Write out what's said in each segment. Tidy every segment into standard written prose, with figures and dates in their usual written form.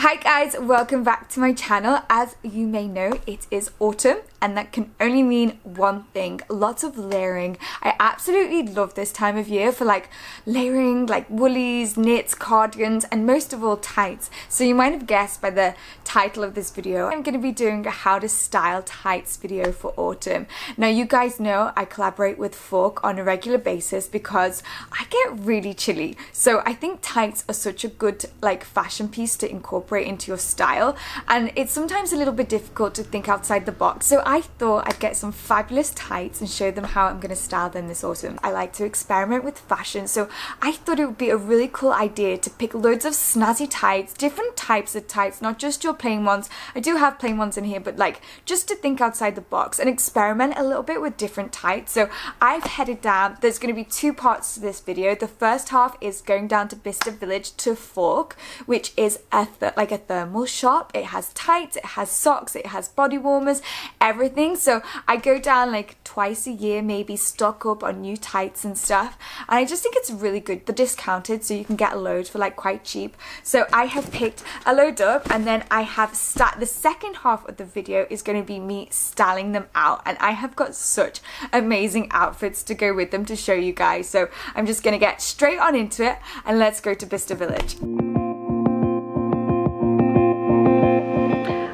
Hi guys, welcome back to my channel. As you may know, it is autumn and that can only mean one thing: lots of layering. I absolutely love this time of year for like layering like woolies, knits, cardigans, and most of all tights. So you might have guessed by the title of this video, I'm going to be doing a how to style tights video for autumn. Now you guys know I collaborate with FAUX on a regular basis because I get really chilly. So I think tights are such a good like fashion piece to incorporate into your style, and it's sometimes a little bit difficult to think outside the box. So I thought I'd get some fabulous tights and show them how I'm going to style them this autumn. I like to experiment with fashion, so I thought it would be a really cool idea to pick loads of snazzy tights, different types of tights, not just your plain ones. I do have plain ones in here, but like just to think outside the box and experiment a little bit with different tights. So I've headed down. There's going to be two parts to this video. The first half is going down to Bicester Village to FAUX, which is a thermal shop. It has tights, it has socks, it has body warmers, everything. So I go down like twice a year, maybe, stock up on new tights and stuff, and I just think it's really good. They're discounted, so you can get a load for like quite cheap. So I have picked a load up, and then I have the second half of the video is going to be me styling them out, and I have got such amazing outfits to go with them to show you guys. So I'm just going to get straight on into it, and let's go to Bicester Village.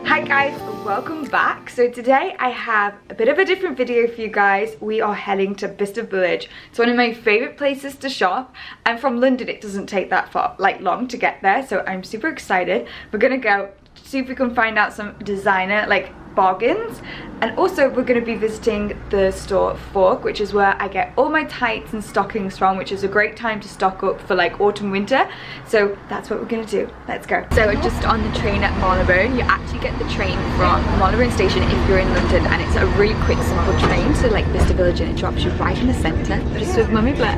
Hi guys, welcome back. So today I have a bit of a different video for you guys. We are heading to Bicester Village. It's one of my favorite places to shop, and from London it doesn't take that far, like long to get there, so I'm super excited. We're gonna go see if we can find out some designer like bargains, and also we're going to be visiting the store FAUX, which is where I get all my tights and stockings from, which is a great time to stock up for like autumn winter. So that's what we're going to do. Let's go. So we're just on the train at Marylebone. You actually get the train from Marylebone station if you're in London, and it's a really quick, simple train to like Bicester Village, and it drops you right in the centre, just with Mummy Blair.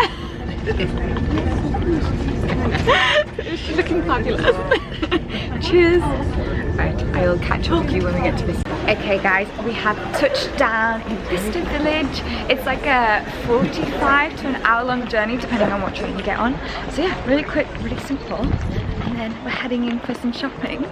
She's looking fabulous. Cheers. Right, I'll catch up with you when we get to Bicester. Okay guys, we have touched down in Bicester Village. It's like a 45 to an hour long journey depending on what train you get on. So yeah, really quick, really simple. And then we're heading in for some shopping.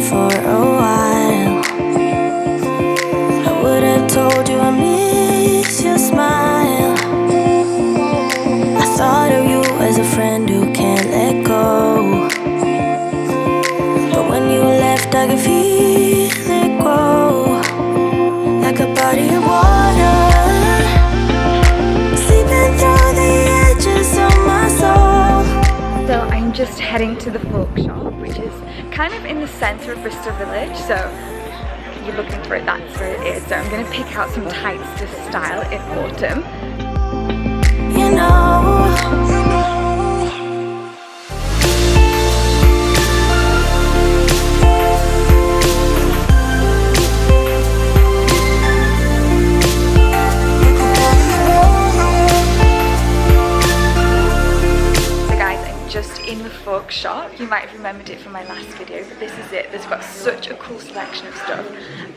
For a while, I would have told you I miss your smile. I thought of you as a friend who can't let go, but when you left I could feel it grow, like a body of water, seeping through the edges of my soul. So I'm just heading to the FAUX shop, which is kind of in the centre of Bicester Village, so if you're looking for it, that's where it is. So I'm going to pick out some tights to style in autumn. You know, in the FAUX shop. You might have remembered it from my last video, but this is it. They've got such a cool selection of stuff,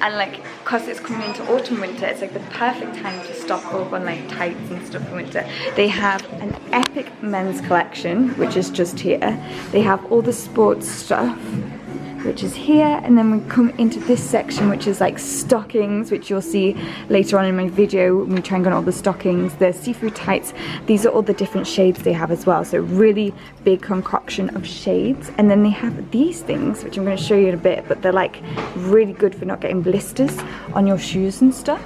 and like because it's coming into autumn winter, it's like the perfect time to stock up on like tights and stuff for winter. They have an epic men's collection, which is just here. They have all the sports stuff, which is here, and then we come into this section, which is like stockings, which you'll see later on in my video when we try and get all the stockings. The seafood tights, these are all the different shades they have as well, so really big concoction of shades. And then they have these things, which I'm going to show you in a bit, but they're like really good for not getting blisters on your shoes and stuff.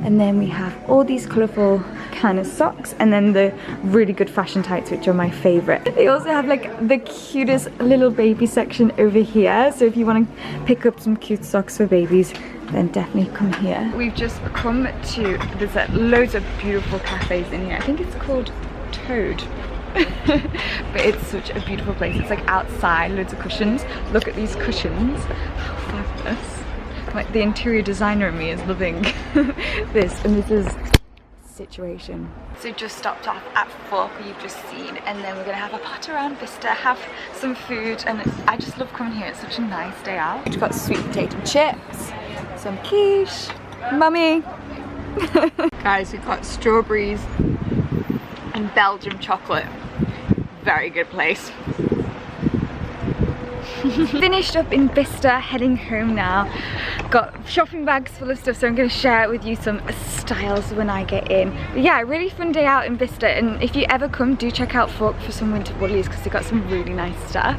And then we have all these colourful kind of socks, and then the really good fashion tights, which are my favourite. They also have like the cutest little baby section over here, so if you want to pick up some cute socks for babies, then definitely come here. We've just come to, there's loads of beautiful cafes in here. I think it's called Toad. But it's such a beautiful place. It's like outside, loads of cushions. Look at these cushions, how fabulous. Like the interior designer in me is loving this, and this is situation. So just stopped off at FAUX, you've just seen, and then we're gonna have a pot around Bicester, have some food, and I just love coming here. It's such a nice day out. We've got sweet potato chips, some quiche, mummy. Guys, we've got strawberries and Belgium chocolate. Very good place. Finished up in Bicester, heading home now. Got shopping bags full of stuff, so I'm going to share with you some styles when I get in. But yeah, really fun day out in Bicester, and if you ever come, do check out FAUX for some winter woolies because they've got some really nice stuff.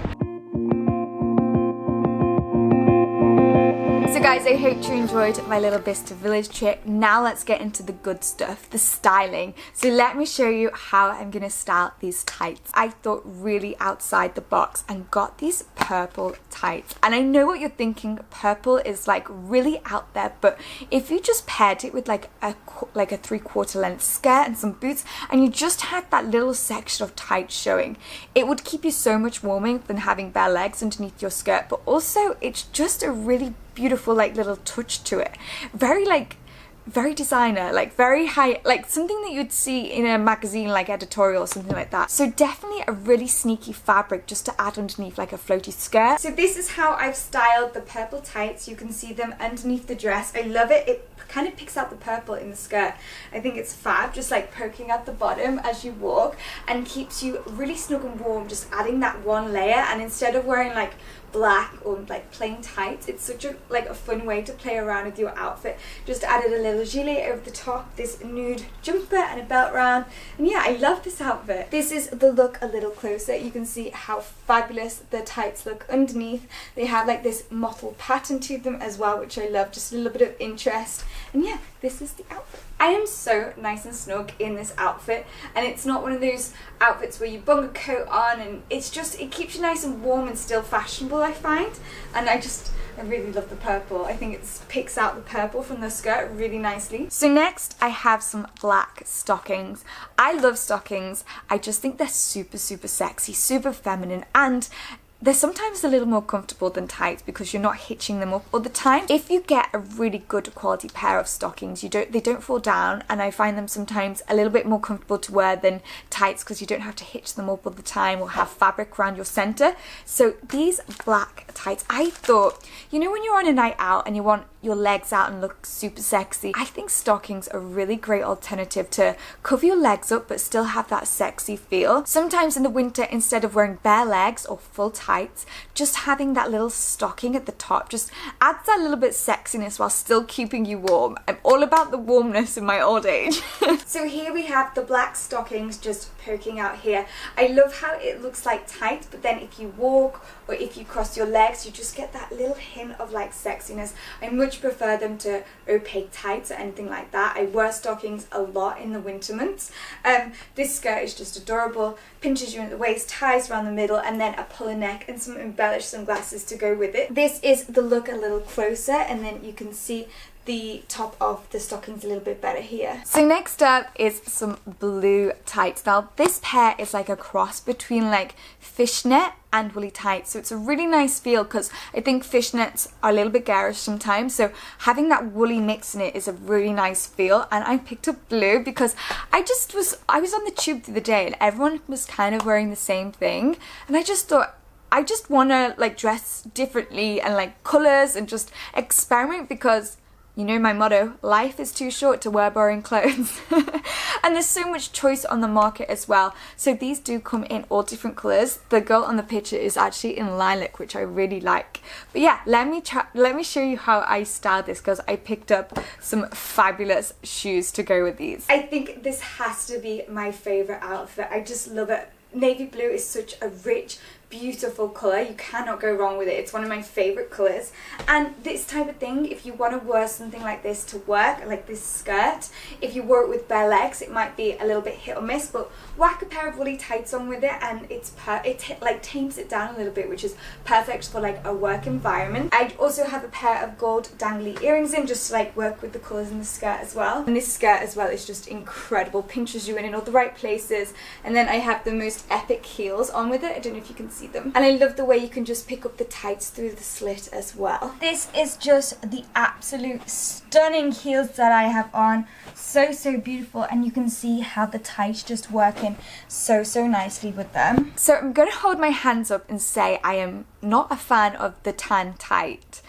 So guys, I hope you enjoyed my little Bicester village trip. Now let's get into the good stuff, the styling. So let me show you how I'm gonna style these tights. I thought really outside the box and got these purple tights. And I know what you're thinking, purple is like really out there, but if you just paired it with like a 3/4 length skirt and some boots, and you just had that little section of tights showing, it would keep you so much warmer than having bare legs underneath your skirt. But also it's just a really beautiful like little touch to it, very designer, like very high, like something that you'd see in a magazine like editorial or something like that. So definitely a really sneaky fabric just to add underneath like a floaty skirt. So this is how I've styled the purple tights. You can see them underneath the dress. I love it. It kind of picks out the purple in the skirt. I think it's fab, just like poking at the bottom as you walk, and keeps you really snug and warm, just adding that one layer. And instead of wearing like black or like plain tights, it's such a fun way to play around with your outfit. Just added a little gilet over the top, this nude jumper and a belt round, and yeah, I love this outfit. This is the look a little closer. You can see how fabulous the tights look underneath. They have like this mottled pattern to them as well, which I love, just a little bit of interest. And yeah, this is the outfit. I am so nice and snug in this outfit, and it's not one of those outfits where you bung a coat on, and it's just, it keeps you nice and warm and still fashionable, I find. And I really love the purple. I think it picks out the purple from the skirt really nicely. So next I have some black stockings. I love stockings. I just think they're super sexy, super feminine, and they're sometimes a little more comfortable than tights because you're not hitching them up all the time. If you get a really good quality pair of stockings, they don't fall down, and I find them sometimes a little bit more comfortable to wear than tights because you don't have to hitch them up all the time or have fabric around your center. So these black tights, I thought, you know when you're on a night out and you want your legs out and look super sexy, I think stockings are a really great alternative to cover your legs up but still have that sexy feel. Sometimes in the winter, instead of wearing bare legs or full tights, just having that little stocking at the top just adds that little bit of sexiness while still keeping you warm. I'm all about the warmness in my old age. So here we have the black stockings just poking out here. I love how it looks like tights, but then if you walk or if you cross your legs, you just get that little hint of like sexiness. I much prefer them to opaque tights or anything like that. I wear stockings a lot in the winter months. This skirt is just adorable, pinches you at the waist, ties around the middle, and then a puller neck and some embellished sunglasses to go with it. This is the look a little closer, and then you can see the top of the stockings a little bit better here. So next up is some blue tights. Now this pair is like a cross between like fishnet and woolly tights, so it's a really nice feel because I think fishnets are a little bit garish sometimes, so having that woolly mix in it is a really nice feel. And I picked up blue because I was on the tube the other day and everyone was kind of wearing the same thing, and I just thought, I just want to like dress differently and like colours and just experiment, because you know my motto, life is too short to wear boring clothes. And there's so much choice on the market as well. So these do come in all different colours. The girl on the picture is actually in lilac, which I really like. But yeah, let me show you how I styled this, because I picked up some fabulous shoes to go with these. I think this has to be my favourite outfit. I just love it. Navy blue is such a rich, beautiful colour. You cannot go wrong with it. It's one of my favourite colours. And this type of thing, if you want to wear something like this to work, like this skirt, if you wore it with bare legs, it might be a little bit hit or miss, but whack a pair of woolly tights on with it and it like tames it down a little bit, which is perfect for like a work environment. I also have a pair of gold dangly earrings in, just to like work with the colours in the skirt as well. And this skirt as well is just incredible, pinches you in all the right places. And then I have the most most epic heels on with it. I don't know if you can see them. And I love the way you can just pick up the tights through the slit as well. This is just the absolute stunning heels that I have on. So beautiful, and you can see how the tights just work in so nicely with them. So I'm going to hold my hands up and say I am not a fan of the tan tight.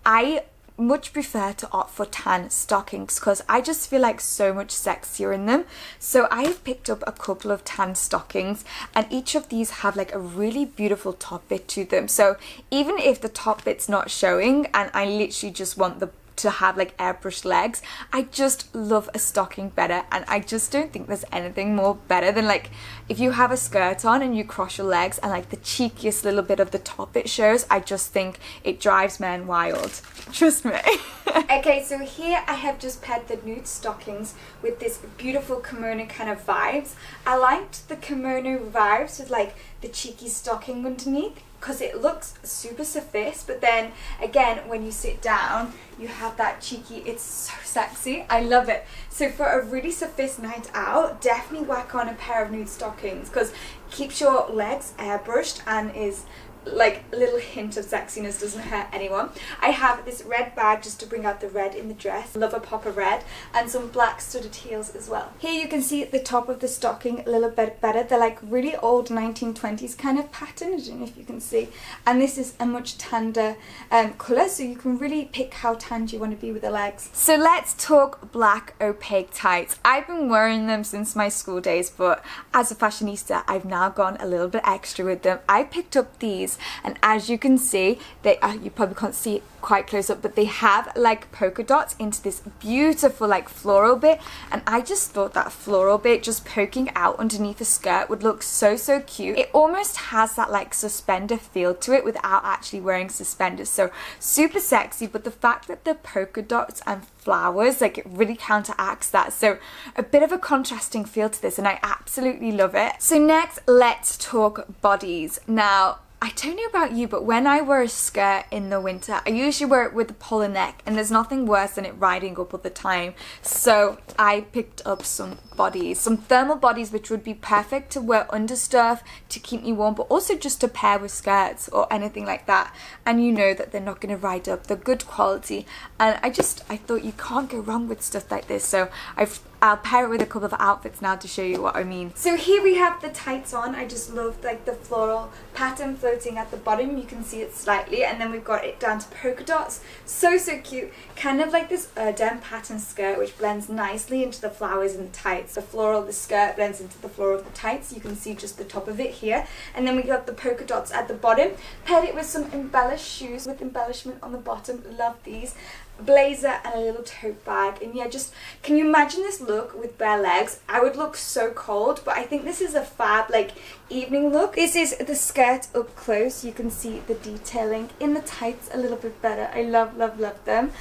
I much prefer to opt for tan stockings because I just feel like so much sexier in them. So I have picked up a couple of tan stockings, and each of these have like a really beautiful top bit to them. So even if the top bit's not showing and I literally just want to have like airbrushed legs, I just love a stocking better, and I just don't think there's anything more better than like if you have a skirt on and you cross your legs and like the cheekiest little bit of the top it shows. I just think it drives men wild, trust me. Okay, so here I have just paired the nude stockings with this beautiful kimono kind of vibes. I liked the kimono vibes with like the cheeky stocking underneath because it looks super sophisticated, but then again when you sit down you have that cheeky, it's so sexy. I love it. So for a really sophisticated night out, definitely whack on a pair of nude stockings because it keeps your legs airbrushed and is like a little hint of sexiness, doesn't hurt anyone. I have this red bag just to bring out the red in the dress. Love a pop of red, and some black studded heels as well. Here you can see at the top of the stocking a little bit better. They're like really old 1920s kind of pattern. I don't know if you can see. And this is a much tander colour, so you can really pick how tanned you want to be with the legs. So let's talk black opaque tights. I've been wearing them since my school days, but as a fashionista I've now gone a little bit extra with them. I picked up these, and as you can see, they you probably can't see it quite close up, but they have like polka dots into this beautiful like floral bit, and I just thought that floral bit just poking out underneath the skirt would look so cute. It almost has that like suspender feel to it without actually wearing suspenders, so super sexy. But the fact that the polka dots and flowers, like, it really counteracts that, so a bit of a contrasting feel to this, and I absolutely love it. So next, let's talk bodies. Now, I don't know about you, but when I wear a skirt in the winter, I usually wear it with a polo neck, and there's nothing worse than it riding up all the time. So I picked up some bodies, some thermal bodies, which would be perfect to wear under stuff to keep me warm, but also just to pair with skirts or anything like that. And you know that they're not going to ride up, they're good quality, and I thought you can't go wrong with stuff like this. So I'll pair it with a couple of outfits now to show you what I mean. So here we have the tights on. I just love like the floral pattern floating at the bottom. You can see it slightly, and then we've got it down to polka dots. So cute. Kind of like this Erdem pattern skirt, which blends nicely into the flowers and the tights. The floral of the skirt blends into the floral of the tights. You can see just the top of it here. And then we got the polka dots at the bottom. Paired it with some embellished shoes with embellishment on the bottom. Love these. Blazer and a little tote bag, and yeah, just can you imagine this look with bare legs? I would look so cold, but I think this is a fab like evening look. This is the skirt up close. You can see the detailing in the tights a little bit better. I love them.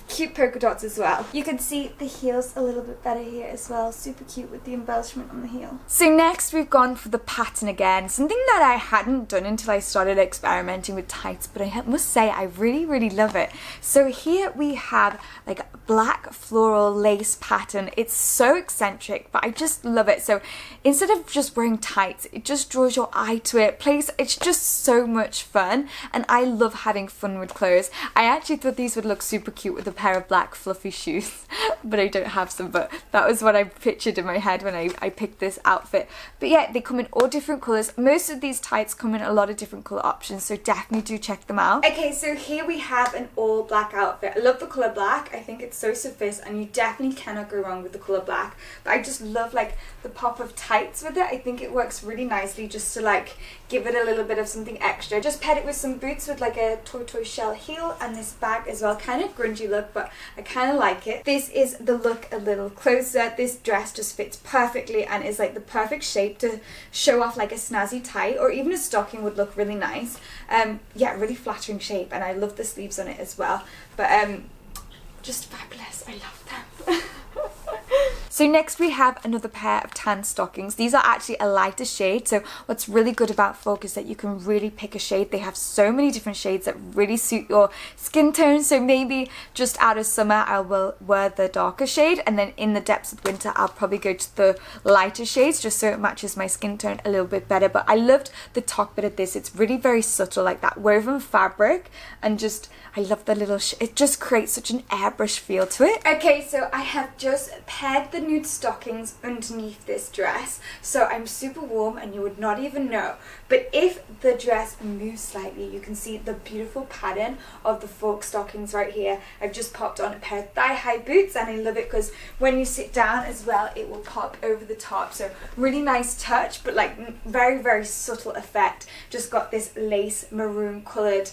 Cute polka dots as well. You can see the heels a little bit better here as well. Super cute with the embellishment on the heel. So next we've gone for the pattern again, something that I hadn't done until I started experimenting with tights, but I must say I really love it. So here we have like black floral lace pattern. It's so eccentric, but I just love it. So instead of just wearing tights, it just draws your eye to it. It's just so much fun, and I love having fun with clothes. I actually thought these would look super cute with a pair of black fluffy shoes, but I don't have some, but that was what I pictured in my head when I picked this outfit. But yeah, they come in all different colours. Most of these tights come in a lot of different colour options, so definitely do check them out. Okay, so here we have an all black outfit. I love the colour black. I think it's so sophisticated, and you definitely cannot go wrong with the colour black. But I just love like the pop of tights with it. I think it works really nicely just to like give it a little bit of something extra. Just paired it with some boots with like a tortoise shell heel and this bag as well. Kind of grungy look, but I kind of like it. This is the look a little closer. This dress just fits perfectly and is like the perfect shape to show off like a snazzy tight, or even a stocking would look really nice. Yeah, really flattering shape, and I love the sleeves on it as well. But just fabulous. I love them. So next we have another pair of tan stockings. These are actually a lighter shade, so what's really good about FAUX is that you can really pick a shade. They have so many different shades that really suit your skin tone, so maybe just out of summer I will wear the darker shade, and then in the depths of winter I'll probably go to the lighter shades just so it matches my skin tone a little bit better. But I loved the top bit of this. It's really very subtle, like that woven fabric, and just I love the little it just creates such an airbrush feel to it. Okay, so I have just paired the nude stockings underneath this dress, so I'm super warm and you would not even know. But if the dress moves slightly, you can see the beautiful pattern of the FAUX stockings right here. I've just popped on a pair of thigh-high boots, and I love it because when you sit down as well, it will pop over the top. So really nice touch, but like very, very subtle effect. Just got this lace maroon coloured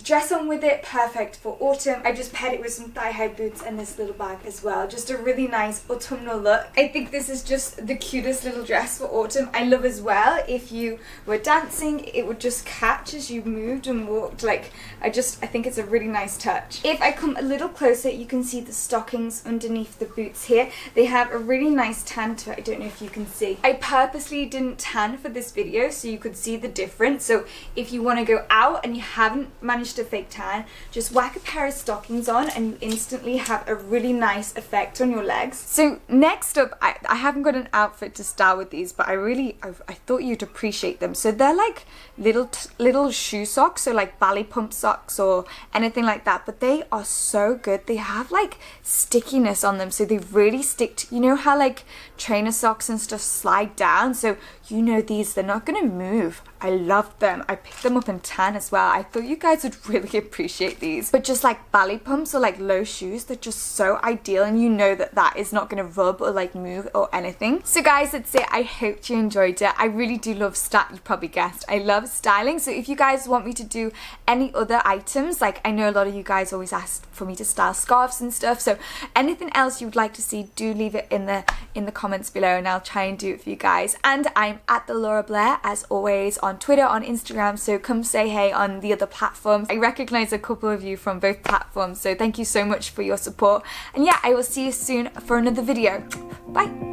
dress on with it, perfect for autumn. I just paired it with some thigh-high boots and this little bag as well. Just a really nice autumnal look. I think this is just the cutest little dress for autumn. I love as well if you were dancing, it would just catch as you moved and walked. Like I think it's a really nice touch. If I come a little closer, you can see the stockings underneath the boots here. They have a really nice tan to it. I don't know if you can see. I purposely didn't tan for this video so you could see the difference. So if you want to go out and you haven't managed to fake tan, just whack a pair of stockings on and you instantly have a really nice effect on your legs. So next up, I haven't got an outfit to style with these, but I thought you'd appreciate them. So they're like little shoe socks, so like ballet pump socks or anything like that, but they are so good. They have like stickiness on them, so they really stick to, you know how like trainer socks and stuff slide down, so you know these, they're not gonna move. I love them. I picked them up in tan as well. I thought you guys would really appreciate these. But just like ballet pumps or like low shoes, they're just so ideal, and you know that that is not gonna rub or like move or anything. So guys, that's it. I hope you enjoyed it. I really do love you probably guessed, I love styling. So if you guys want me to do any other items, like I know a lot of you guys always ask for me to style scarves and stuff, so anything else you would like to see, do leave it in the comments below and I'll try and do it for you guys. And I'm at the Laura Blair as always on Twitter, on Instagram, so come say hey on the other platforms. I recognize a couple of you from both platforms, so thank you so much for your support, and yeah, I will see you soon for another video. Bye.